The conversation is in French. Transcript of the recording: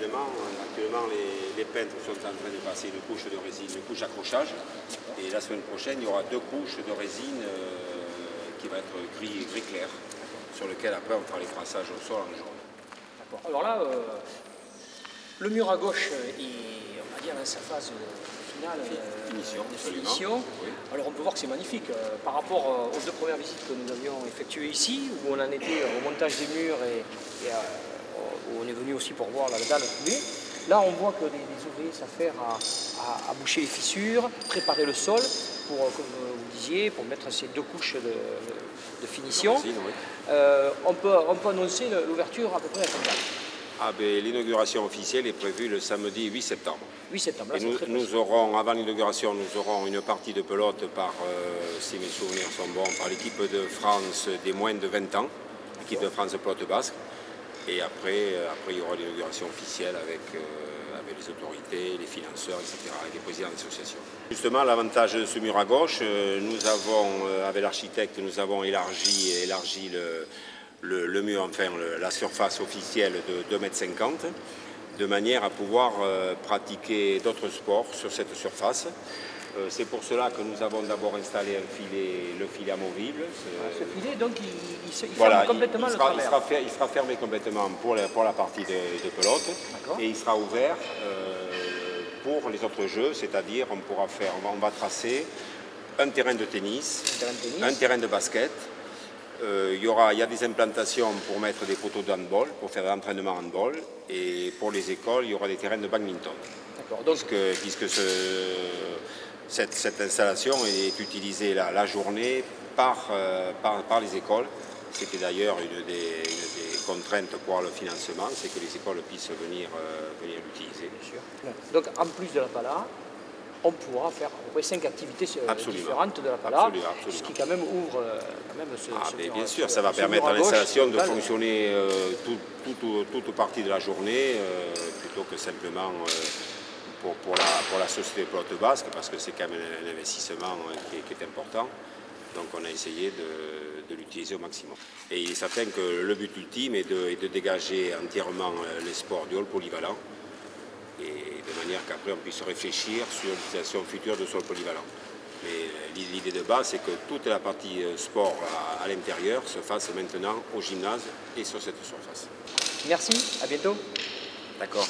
actuellement les peintres sont en train de passer une couche de résine, une couche d'accrochage. Et la semaine prochaine, il y aura 2 couches de résine qui va être gris clair, sur lequel après on fera les traçages au sol en jaune. D'accord. Alors là, le mur à gauche est, on va dire, dans sa phase finale de finition. Oui. Alors on peut voir que c'est magnifique. Par rapport aux 2 premières visites que nous avions effectuées ici, où on en était au montage des murs et où on est venu aussi pour voir la dalle couler. Là, on voit que les ouvriers s'affairent à boucher les fissures, préparer le sol pour, comme vous disiez, pour mettre ces 2 couches de finition. Résine, oui. On peut annoncer l'ouverture à peu près à quelle date? L'inauguration officielle est prévue le samedi 8 septembre. 8 septembre, là, Et nous aurons, avant l'inauguration, nous aurons une partie de pelote par, si mes souvenirs sont bons, par l'équipe de France des moins de 20 ans, l'équipe de France de pelote basque. Et après il y aura l'inauguration officielle avec les autorités, les financeurs, etc., et les présidents d'associations. Justement, l'avantage de ce mur à gauche, nous avons, avec l'architecte, nous avons élargi le mur, enfin la surface officielle de 2,50 m, de manière à pouvoir pratiquer d'autres sports sur cette surface. C'est pour cela que nous avons d'abord installé le filet amovible. Ce filet, donc, il ferme complètement le travers. Il sera fermé complètement pour la partie de pelote et il sera ouvert pour les autres jeux, c'est-à-dire on va tracer un terrain de tennis, un terrain de basket. Il y a des implantations pour mettre des poteaux de handball, pour faire de l'entraînement handball, et pour les écoles, il y aura des terrains de badminton. Puisque cette installation est utilisée la journée par les écoles. C'était d'ailleurs une des contraintes pour le financement, c'est que les écoles puissent venir l'utiliser. Donc en plus de la pala, on pourra faire à peu près 5 activités différentes de la pala, ce qui quand même ouvre ce bien sûr, ça va permettre à l'installation de fonctionner toute partie de la journée, plutôt que simplement pour la société pelote basque, parce que c'est quand même un investissement qui est important. Donc on a essayé de l'utiliser au maximum. Et il est certain que le but ultime est de dégager entièrement les sports du hall polyvalent, et de manière qu'après on puisse réfléchir sur l'utilisation future de sol polyvalent. Mais l'idée de base, c'est que toute la partie sport à l'intérieur se fasse maintenant au gymnase et sur cette surface. Merci, à bientôt. D'accord.